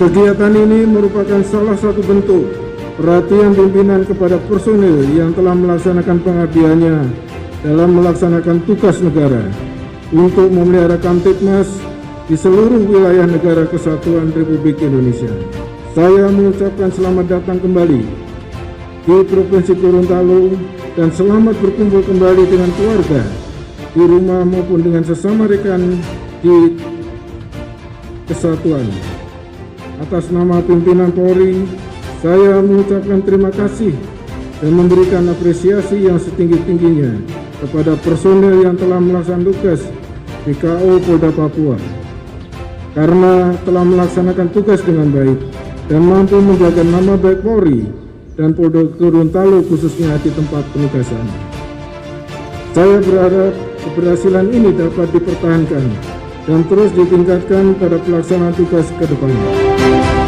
Kegiatan ini merupakan salah satu bentuk perhatian pimpinan kepada personil yang telah melaksanakan pengabdiannya dalam melaksanakan tugas negara untuk memelihara Kamtibmas di seluruh wilayah negara kesatuan Republik Indonesia. Saya mengucapkan selamat datang kembali di Provinsi Gorontalo dan selamat berkumpul kembali dengan keluarga di rumah maupun dengan sesama rekan di kesatuan. Atas nama pimpinan Polri, saya mengucapkan terima kasih dan memberikan apresiasi yang setinggi-tingginya kepada personil yang telah melaksanakan tugas di KO Polda Papua karena telah melaksanakan tugas dengan baik dan mampu menjaga nama baik Polri dan Polda Gorontalo khususnya di tempat penugasan. Saya berharap keberhasilan ini dapat dipertahankan dan terus ditingkatkan pada pelaksanaan tugas ke depannya.